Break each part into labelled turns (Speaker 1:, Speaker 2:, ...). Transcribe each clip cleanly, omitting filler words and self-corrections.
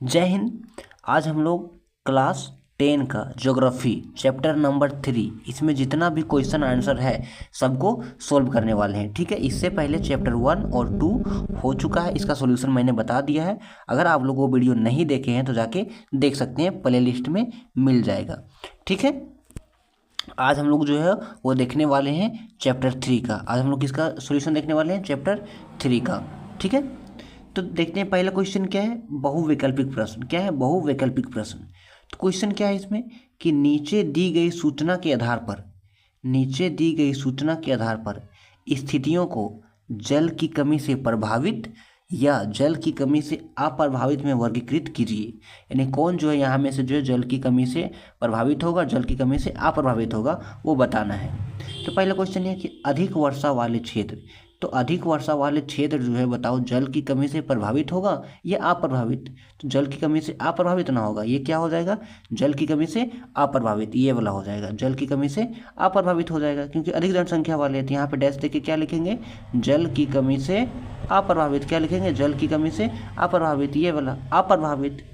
Speaker 1: जय हिंद। आज हम लोग क्लास 10 का ज्योग्राफी चैप्टर नंबर 3 इसमें जितना भी क्वेश्चन आंसर है सबको सोल्व करने वाले हैं। ठीक है, इससे पहले चैप्टर 1 और 2 हो चुका है, इसका सॉल्यूशन मैंने बता दिया है। अगर आप लोग वो वीडियो नहीं देखे हैं तो जाके देख सकते हैं, प्ले लिस्ट में मिल जाएगा। ठीक है, आज हम लोग जो है वो देखने वाले हैं चैप्टर 3 का। आज हम लोग किसका सॉल्यूशन देखने वाले हैं? चैप्टर 3 का। ठीक है, तो देखते हैं पहला क्वेश्चन क्या है। बहुवैकल्पिक प्रश्न। क्या है? बहुवैकल्पिक प्रश्न। तो क्वेश्चन क्या है इसमें कि नीचे दी गई सूचना के आधार पर, नीचे दी गई सूचना के आधार पर स्थितियों को जल की कमी से प्रभावित या जल की कमी से अप्रभावित में वर्गीकृत कीजिए। यानी कौन जो है यहाँ में से जो है जल की कमी से प्रभावित होगा, जल की कमी से अप्रभावित होगा, वो बताना है। तो पहला क्वेश्चन है कि अधिक वर्षा वाले क्षेत्र। तो अधिक वर्षा वाले क्षेत्र जो है बताओ जल की कमी से प्रभावित होगा या अप्रभावित? तो जल की कमी से अप्रभावित ना होगा, ये क्या हो जाएगा? जल की कमी से अप्रभावित, ये वाला हो जाएगा। जल की कमी से अप्रभावित हो जाएगा क्योंकि अधिक जनसंख्या वाले हैं। तो यहाँ पे डैश देके क्या लिखेंगे? जल की कमी से अप्रभावित। क्या लिखेंगे? जल की कमी से अप्रभावित, ये वाला अप्रभावित।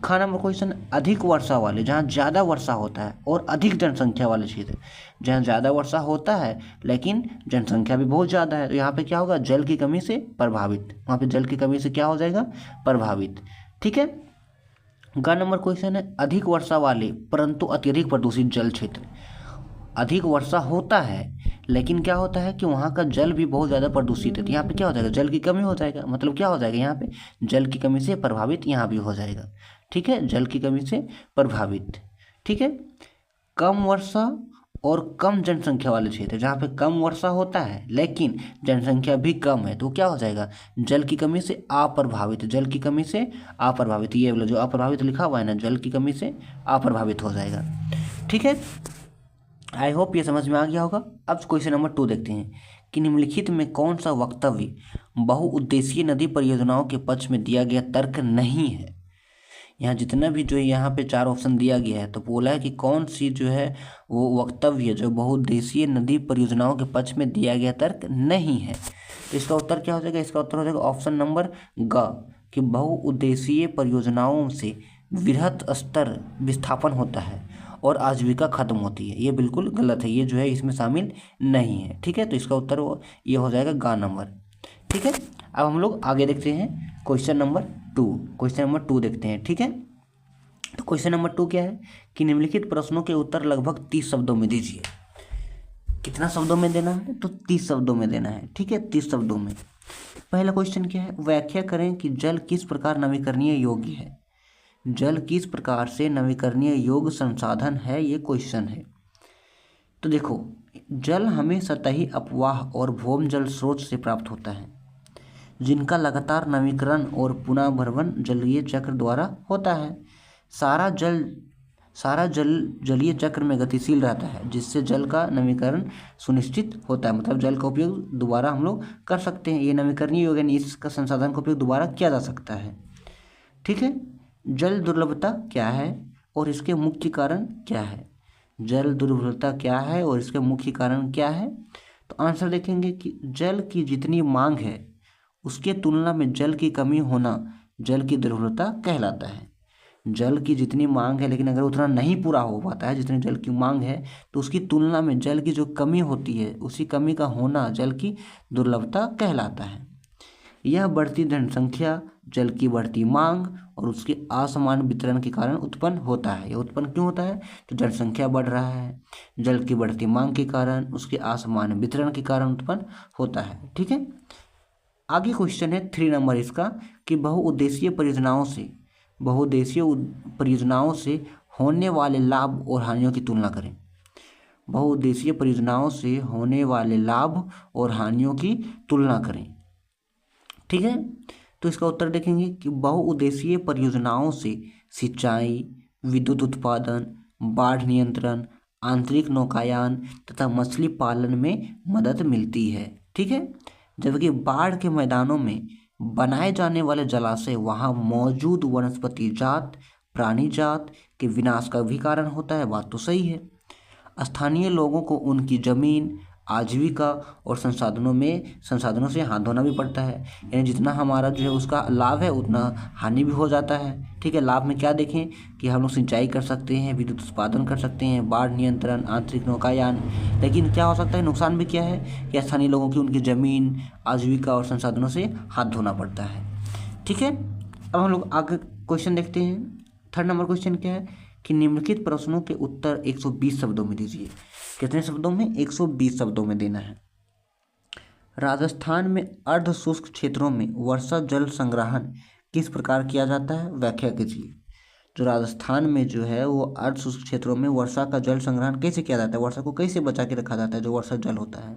Speaker 1: खाना में क्वेश्चन अधिक वर्षा वाले, जहाँ ज़्यादा वर्षा होता है और अधिक जनसंख्या वाले क्षेत्र। जहाँ ज़्यादा वर्षा होता है लेकिन जनसंख्या भी बहुत ज़्यादा है, तो यहाँ पे क्या होगा? जल की कमी से प्रभावित। वहाँ पे जल की कमी से क्या हो जाएगा? प्रभावित। ठीक है, ग नंबर क्वेश्चन है अधिक वर्षा वाले परंतु अत्यधिक प्रदूषित जल क्षेत्र। अधिक वर्षा होता है लेकिन क्या होता है कि वहाँ का जल भी बहुत ज़्यादा प्रदूषित है। तो यहाँ पे क्या हो जाएगा? जल की कमी हो जाएगा। मतलब क्या हो जाएगा? यहाँ पे जल की कमी से प्रभावित यहाँ भी हो जाएगा। ठीक है, जल की कमी से प्रभावित। ठीक है, कम वर्षा और कम जनसंख्या वाले क्षेत्र, जहाँ पे कम वर्षा होता है लेकिन जनसंख्या भी कम है, तो क्या हो जाएगा? जल की कमी से अप्रभावित। जल की कमी से अप्रभावित, ये वाला जो अप्रभावित लिखा हुआ है ना, जल की कमी से अप्रभावित हो जाएगा। ठीक है, आई होप ये समझ में आ गया होगा। अब क्वेश्चन नंबर 2 देखते हैं कि निम्नलिखित में कौन सा वक्तव्य बहुउद्देशीय नदी परियोजनाओं के पक्ष में दिया गया तर्क नहीं है। यहाँ जितना भी जो है यहाँ पे 4 ऑप्शन दिया गया है, तो बोला है कि कौन सी जो है वो वक्तव्य जो बहुउद्देशीय नदी परियोजनाओं के पक्ष में दिया गया तर्क नहीं है। तो इसका उत्तर क्या हो जाएगा? इसका उत्तर हो जाएगा ऑप्शन नंबर ग, कि बहुउद्देशीय परियोजनाओं से वृहत स्तर विस्थापन होता है और आजीविका खत्म होती है। ये बिल्कुल गलत है, ये जो है इसमें शामिल नहीं है। ठीक है, तो इसका उत्तर ये हो जाएगा ग नंबर। ठीक है, अब हम लोग आगे देखते हैं क्वेश्चन नंबर 2। क्वेश्चन नंबर 2 देखते हैं। ठीक है, तो क्वेश्चन नंबर 2 क्या है कि निम्नलिखित प्रश्नों के उत्तर लगभग 30 शब्दों में दीजिए। कितना शब्दों में देना है? तो 30 शब्दों में देना है। ठीक है, 30 शब्दों में। पहला क्वेश्चन क्या है? व्याख्या करें कि जल किस प्रकार नवीकरणीय योग्य है। जल किस प्रकार से नवीकरणीय योग्य संसाधन है, ये क्वेश्चन है। तो देखो, जल हमें सतही अपवाह और भौम जल स्रोत से प्राप्त होता है, जिनका लगातार नवीकरण और पुनर्भरण जलीय चक्र द्वारा होता है। सारा जल जलीय चक्र में गतिशील रहता है, जिससे जल का नवीकरण सुनिश्चित होता है। मतलब जल का उपयोग दोबारा हम लोग कर सकते हैं। ये नवीकरणीय योग्य यानी इसका संसाधन का उपयोग दोबारा किया जा सकता है। ठीक है, जल दुर्लभता क्या है और इसके मुख्य कारण क्या है? जल दुर्लभता क्या है और इसके मुख्य कारण क्या है? तो आंसर देखेंगे कि जल की जितनी मांग है उसके तुलना में जल की कमी होना जल की दुर्लभता कहलाता है। जल की जितनी मांग है लेकिन अगर उतना नहीं पूरा हो पाता है जितनी जल की मांग है, तो उसकी तुलना में जल की जो कमी होती है उसी कमी का होना जल की दुर्लभता कहलाता है। यह बढ़ती जनसंख्या, जल की बढ़ती मांग और उसके असमान वितरण के कारण उत्पन्न होता है। यह उत्पन्न क्यों होता है? तो जनसंख्या बढ़ रहा है, जल की बढ़ती मांग के कारण, उसके असमान वितरण के कारण उत्पन्न होता है। ठीक है, आगे क्वेश्चन है 3 नंबर इसका कि बहुउद्देशीय परियोजनाओं से होने वाले लाभ और हानियों की तुलना करें। बहुउद्देशीय परियोजनाओं से होने वाले लाभ और हानियों की तुलना करें। ठीक है, तो इसका उत्तर देखेंगे कि बहुउद्देशीय परियोजनाओं से सिंचाई, विद्युत उत्पादन, बाढ़ नियंत्रण, आंतरिक नौकायान तथा मछली पालन में मदद मिलती है। ठीक है, जबकि बाढ़ के मैदानों में बनाए जाने वाले जलाशय वहाँ मौजूद वनस्पति जात, प्राणी जात के विनाश का भी कारण होता है। बात तो सही है। स्थानीय लोगों को उनकी जमीन, आजीविका और संसाधनों से हाथ धोना भी पड़ता है। यानी जितना हमारा जो है उसका लाभ है उतना हानि भी हो जाता है। ठीक है, लाभ में क्या देखें कि हम लोग सिंचाई कर सकते हैं, विद्युत उत्पादन कर सकते हैं, बाढ़ नियंत्रण, आंतरिक नौकायान। लेकिन क्या हो सकता है, नुकसान भी क्या है कि स्थानीय लोगों की उनकी ज़मीन, आजीविका और संसाधनों से हाथ धोना पड़ता है। ठीक है, अब हम लोग आगे क्वेश्चन देखते हैं। थर्ड नंबर क्वेश्चन क्या है कि निम्नलिखित प्रश्नों के उत्तर 120 शब्दों में दीजिए। कितने शब्दों में? 120 शब्दों में देना है। राजस्थान में अर्ध शुष्क क्षेत्रों में वर्षा जल संग्रहण किस प्रकार किया जाता है? व्याख्या कीजिए। जो राजस्थान में जो है वो अर्ध शुष्क क्षेत्रों में वर्षा का जल संग्रहण कैसे किया जाता है, वर्षा को कैसे बचा के रखा जाता है, जो वर्षा जल होता है।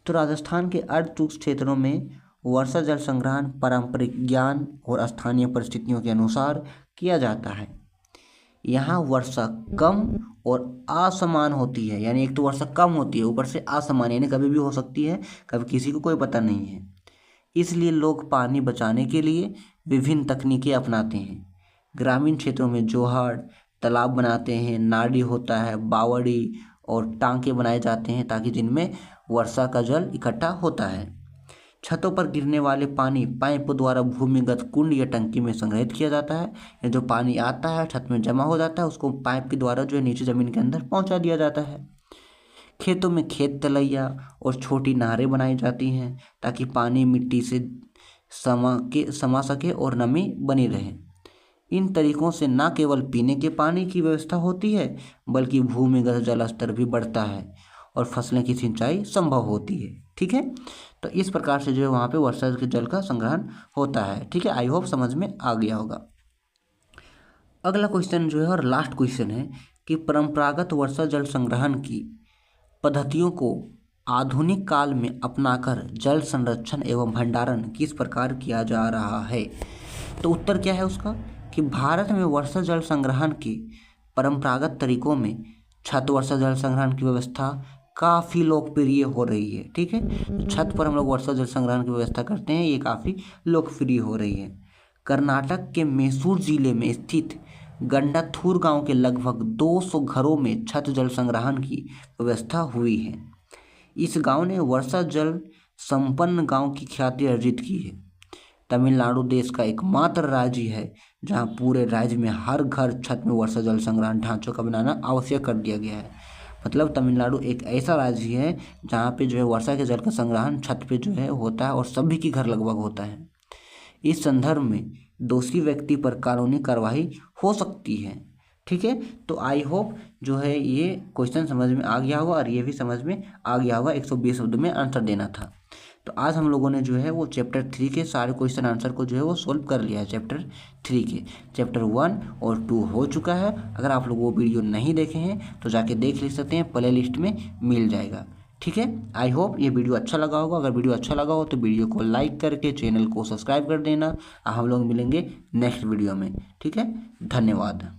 Speaker 1: तो राजस्थान के अर्ध शुष्क क्षेत्रों में वर्षा जल संग्रहण पारंपरिक ज्ञान और स्थानीय परिस्थितियों के अनुसार किया जाता है। यहाँ वर्षा कम और असमान होती है, यानी एक तो वर्षा कम होती है, ऊपर से असमान, यानी कभी भी हो सकती है, कभी किसी को कोई पता नहीं है। इसलिए लोग पानी बचाने के लिए विभिन्न तकनीकें अपनाते हैं। ग्रामीण क्षेत्रों में जोहड़, तालाब बनाते हैं, नाडी होता है, बावड़ी और टांके बनाए जाते हैं ताकि जिनमें वर्षा का जल इकट्ठा होता है। छतों पर गिरने वाले पानी पाइप द्वारा भूमिगत कुंड या टंकी में संग्रहित किया जाता है। या जो पानी आता है छत में जमा हो जाता है, उसको पाइप के द्वारा जो है नीचे ज़मीन के अंदर पहुंचा दिया जाता है। खेतों में खेत तलैया और छोटी नहरें बनाई जाती हैं ताकि पानी मिट्टी से समा सके और नमी बनी रहे। इन तरीकों से न केवल पीने के पानी की व्यवस्था होती है बल्कि भूमिगत जल स्तर भी बढ़ता है और फसलें की सिंचाई संभव होती है। ठीक है, तो इस प्रकार से जो है वहाँ पे वर्षा के जल का संग्रहण होता है। ठीक है, आई होप समझ में आ गया होगा। अगला क्वेश्चन जो है और लास्ट क्वेश्चन है कि परंपरागत वर्षा जल संग्रहण की पद्धतियों को आधुनिक काल में अपनाकर जल संरक्षण एवं भंडारण किस प्रकार किया जा रहा है। तो उत्तर क्या है उसका कि भारत में वर्षा जल संग्रहण के परंपरागत तरीकों में छत वर्षा जल संग्रहण की व्यवस्था काफ़ी लोकप्रिय हो रही है। ठीक है, तो छत पर हम लोग वर्षा जल संग्रहण की व्यवस्था करते हैं, ये काफ़ी लोकप्रिय हो रही है। कर्नाटक के मैसूर जिले में स्थित गंडाथूर गांव के लगभग 200 घरों में छत जल संग्रहण की व्यवस्था हुई है। इस गांव ने वर्षा जल संपन्न गांव की ख्याति अर्जित की है। तमिलनाडु देश का एकमात्र राज्य है जहां पूरे राज्य में हर घर छत में वर्षा जल संग्रहण ढांचों का बनाना आवश्यक कर दिया गया है। मतलब तमिलनाडु एक ऐसा राज्य है जहाँ पे जो है वर्षा के जल का संग्रहण छत पे जो है होता है और सभी के घर लगभग होता है। इस संदर्भ में दोषी व्यक्ति पर कानूनी कार्रवाई हो सकती है। ठीक है, तो आई होप जो है ये क्वेश्चन समझ में आ गया होगा और ये भी समझ में आ गया होगा। 120 शब्द में आंसर देना था। तो आज हम लोगों ने जो है वो चैप्टर 3 के सारे क्वेश्चन आंसर को जो है वो सोल्व कर लिया है। चैप्टर 3 के चैप्टर 1 और 2 हो चुका है। अगर आप लोग वो वीडियो नहीं देखे हैं तो जाके देख ले सकते हैं, प्ले लिस्ट में मिल जाएगा। ठीक है, आई होप ये वीडियो अच्छा लगा होगा। अगर वीडियो अच्छा लगा हो तो वीडियो को लाइक करके चैनल को सब्सक्राइब कर देना। हम लोग मिलेंगे नेक्स्ट वीडियो में। ठीक है, धन्यवाद।